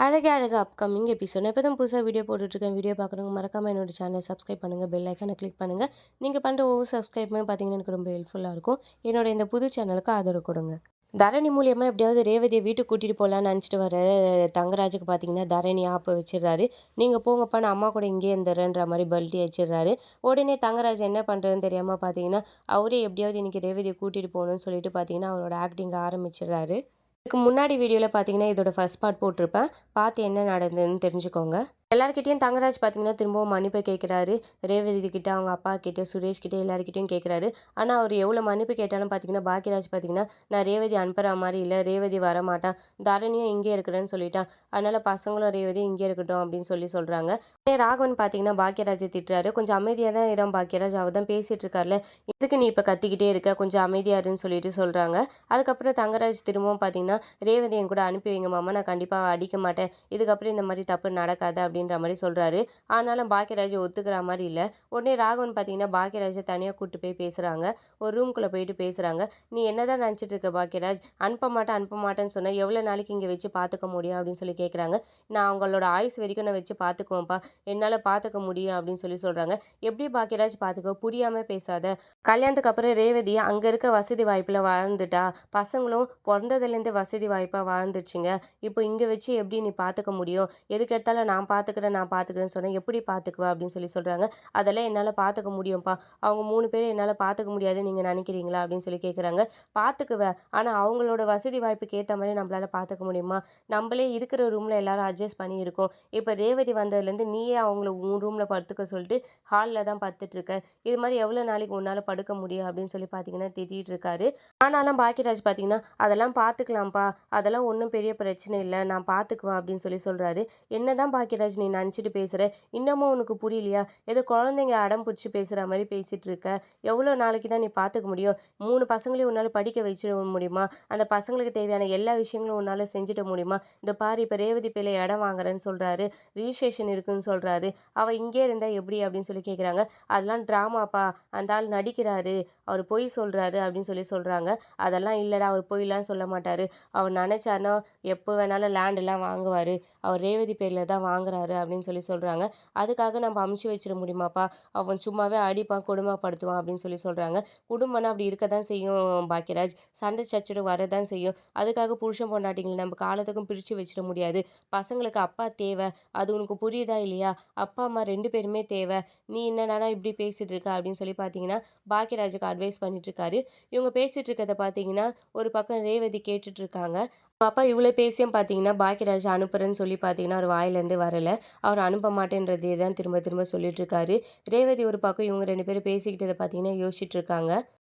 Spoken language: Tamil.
அழகே அழகு அப்கமிங் எபிசோட் இப்போ தான் புதுசாக வீடியோ போட்டுட்ருக்கேன். வீடியோ பார்க்குறவங்க மறக்காமல் என்னோட சேனலை சப்ஸ்கிரைப் பண்ணுங்கள், பெல் ஐக்கானை கிளிக் பண்ணுங்கள். நீங்கள் பண்ணுற ஒவ்வொரு சப்ஸ்கிரைப்மே பார்த்தீங்கன்னா எனக்கு ரொம்ப ஹெல்ப்ஃபுல்லாக இருக்கும். என்னோட இந்த புது சேனலுக்கு ஆதரவு கொடுங்க. தரணி மூலியமாக எப்படியாவது ரேவதியை வீட்டுக்கு கூட்டிகிட்டு போகலான்னு நினச்சிட்டு வர தங்கராஜுக்கு பார்த்தீங்கன்னா தரணி ஆப்பை வச்சிடுறாரு. நீங்கள் போங்கப்பா, நான் அம்மா கூட இங்கேயே இருந்துடுறேன்ற மாதிரி பல்ட்டி வச்சிடுறாரு. உடனே தங்கராஜ் என்ன பண்ணுறதுன்னு தெரியாமல் பார்த்தீங்கன்னா அவரே எப்படியாவது இன்றைக்கி ரேவதியை கூட்டிகிட்டு போகணும்னு சொல்லிட்டு பார்த்தீங்கன்னா அவரோட ஆக்டிங் ஆரம்பிச்சிடுறாரு. இதுக்கு முன்னாடி வீடியோவில் பார்த்தீங்கன்னா இதோட ஃபர்ஸ்ட் பார்ட் போட்டிருப்பேன், பார்த்து என்ன நடந்ததுன்னு தெரிஞ்சுக்கோங்க. எல்லாருக்கிட்டையும் தங்கராஜ் பார்த்தீங்கன்னா திரும்பவும் மன்னிப்பு கேட்குறாரு. ரேவதி கிட்ட, அவங்க அப்பா கிட்ட, சுரேஷ் கிட்ட எல்லாருக்கிட்டையும் கேட்குறாரு. ஆனால் அவர் எவ்வளோ மன்னிப்பு கேட்டாலும் பார்த்தீங்கன்னா பாக்கியராஜ் பார்த்தீங்கன்னா நான் ரேவதி அனுப்புகிற மாதிரி இல்லை, ரேவதி வரமாட்டான், தரணியும் இங்கே இருக்கிறேன்னு சொல்லிட்டான், அதனால் பசங்களும் ரேவதியும் இங்கே இருக்கட்டும் அப்படின்னு சொல்கிறாங்க. ராகவன் பார்த்தீங்கன்னா பாக்கியராஜை திட்டுறாரு. கொஞ்சம் அமைதியாக தான் இடம் பாக்கியராஜ், அவர் தான் பேசிகிட்டு இருக்கார்ல, இதுக்கு நீ இப்போ கத்திக்கிட்டே இருக்க, கொஞ்சம் அமைதியாக இருன்னு சொல்லிட்டு சொல்கிறாங்க. அதுக்கப்புறம் தங்கராஜ் திரும்பவும் பார்த்தீங்கன்னா ரேவதி என் கூட அனுப்பி வைங்க மாமா, நான் கண்டிப்பாக அடிக்க மாட்டேன், இதுக்கப்புறம் இந்த மாதிரி தப்பு நடக்காது அப்படின்ற மாதிரி சொல்கிறாரு. ஆனாலும் பாக்கியராஜ் ஒத்துக்கிற மாதிரி இல்லை. உடனே ராகவன் பார்த்தீங்கன்னா பாக்கியராஜை தனியாக கூப்பிட்டு போய் பேசுகிறாங்க. ஒரு ரூம்குள்ளே போயிட்டு பேசுகிறாங்க. நீ என்ன தான் நினச்சிட்டு இருக்க பாக்கியராஜ், அனுப்ப மாட்டேன்னு சொன்னால் எவ்வளோ நாளைக்கு இங்கே வச்சு பார்த்துக்க முடியும் அப்படின்னு சொல்லி கேட்குறாங்க. நான் அவங்களோட ஆயுஸ் வரைக்கும் நான் வச்சு பார்த்துக்குவேன்ப்பா, என்னால் பார்த்துக்க முடியும் அப்படின்னு சொல்கிறாங்க. எப்படி பாக்கியராஜ் பார்த்துக்க, புரியாமல் பேசாத, கல்யாணத்துக்கு அப்புறம் ரேவதி அங்கே இருக்க வசதி வாய்ப்பில் வாழ்ந்துட்டா, பசங்களும் பிறந்ததுலேருந்து வசதி வாய்ப்பாக வாழ்ந்துச்சுங்க, இப்போ இங்கே வச்சு எப்படி நீ பார்த்துக்க முடியும், எதுக்கு எடுத்தாலும் நான் பார்த்துக்கிறேன்னு சொன்னேன், எப்படி பார்த்துக்குவா அப்படின்னு சொல்கிறாங்க. அதெல்லாம் என்னால் பார்த்துக்க முடியும்ப்பா, அவங்க 3 பேரும் என்னால் பார்த்துக்க முடியாதுன்னு நீங்கள் நினைக்கிறீங்களா அப்படின்னு சொல்லி கேட்குறாங்க. பார்த்துக்குவேன், ஆனால் அவங்களோட வசதி வாய்ப்புக்கு ஏற்ற மாதிரி நம்மளால் பார்த்துக்க முடியுமா, நம்மளே இருக்கிற ரூமில் எல்லாரும் அட்ஜஸ்ட் பண்ணி இருக்கோம், இப்போ ரேவதி வந்ததுலேருந்து நீயே அவங்கள உன் ரூமில் படுத்துக்க சொல்லிட்டு ஹாலில் தான் படுத்துட்ருக்க, இது மாதிரி எவ்வளோ நாளைக்கு உன்னால் படுக்க முடியும் அப்படின்னு சொல்லி பார்த்தீங்கன்னா திட்டிகிட்டு இருக்காரு. ஆனாலும் பாக்கியராஜ் பார்த்தீங்கன்னா அதெல்லாம் பார்த்துக்கலாம்ப்பா, அதெல்லாம் ஒன்றும் பெரிய பிரச்சனை இல்லை, நான் பார்த்துக்குவேன் அப்படின்னு சொல்கிறாரு. என்ன தான் பாக்கியராஜ் நீ நினச்சிட்டு பேசுகிற, இன்னமும் உனக்கு புரியலையா, ஏதோ குழந்தைங்க அடம் பிடிச்சி பேசுகிற மாதிரி பேசிகிட்டு இருக்க, எவ்வளோ நாளைக்கு தான் நீ பார்த்துக்க முடியும், 3 பசங்களையும் உன்னால் படிக்க வச்சிட முடியுமா, அந்த பசங்களுக்கு தேவையான எல்லா விஷயங்களும் உன்னால் செஞ்சுட்ட முடியுமா, இந்த பாரு இப்போ ரேவதி பேரில் இடம் வாங்குறேன்னு சொல்கிறாரு, ரிஜிஸ்ட்ரேஷன் இருக்குன்னு சொல்கிறாரு, அவள் இங்கே இருந்தால் எப்படி அப்படின்னு சொல்லி கேட்குறாங்க. அதெல்லாம் ட்ராமாப்பா, அந்த ஆள் நடிக்கிறாரு, அவர் பொய் சொல்கிறாரு அப்படின்னு சொல்கிறாங்க. அதெல்லாம் இல்லைடா, அவர் பொய்லாம் சொல்ல மாட்டார், அவர் நினச்சாருன்னா எப்போ வேணாலும் லேண்டெல்லாம் வாங்குவார், அவர் ரேவதி பேரில் தான் வாங்குறாரு அப்படின்னு சொல்கிறாங்க. அதுக்காக நம்ம அமுச்சு வச்சிட முடியுமாப்பா, அவன் சும்மாவே அடிப்பான், கொடுமைப்படுத்துவான் அப்படின்னு சொல்கிறாங்க. குடும்பம்னா அப்படி இருக்க தான் செய்யும் பாக்கியராஜ், சண்டை சச்சரவு வரதான் செய்யும், அதுக்காக புருஷன் பொண்டாட்டிங்களை நம்ம காலத்துக்கும் பிரித்து வச்சிட முடியாது, பசங்களுக்கு அப்பா தேவை, அது உனக்கு புரியுதா இல்லையா, அப்பா அம்மா 2 பேருமே தேவை, நீ என்னடா இப்படி பேசிகிட்டு இருக்க அப்படின்னு சொல்லி பார்த்தீங்கன்னா பாக்கியராஜுக்கு அட்வைஸ் பண்ணிட்டு இருக்காரு. இவங்க பேசிகிட்டு இருக்கிறத பார்த்தீங்கன்னா ஒரு பக்கம் ரேவதி கேட்டுட்டு இருக்காங்க. அப்பா இவ்வளோ பேசியும் பார்த்தீங்கன்னா பாக்கியராஜ் அனுப்புறேன்னு சொல்லி பார்த்தீங்கன்னா அவர் வாயிலேருந்து வரலை, அவர் அனுப்ப மாட்டேன்றதே தான் திரும்ப திரும்ப சொல்லிட்டு இருக்காரு. ரேவதி ஒரு பக்கம் இவங்க 2 பேரும் பேசிக்கிட்டதை பார்த்தீங்கன்னா யோசிச்சுட்டு இருக்காங்க.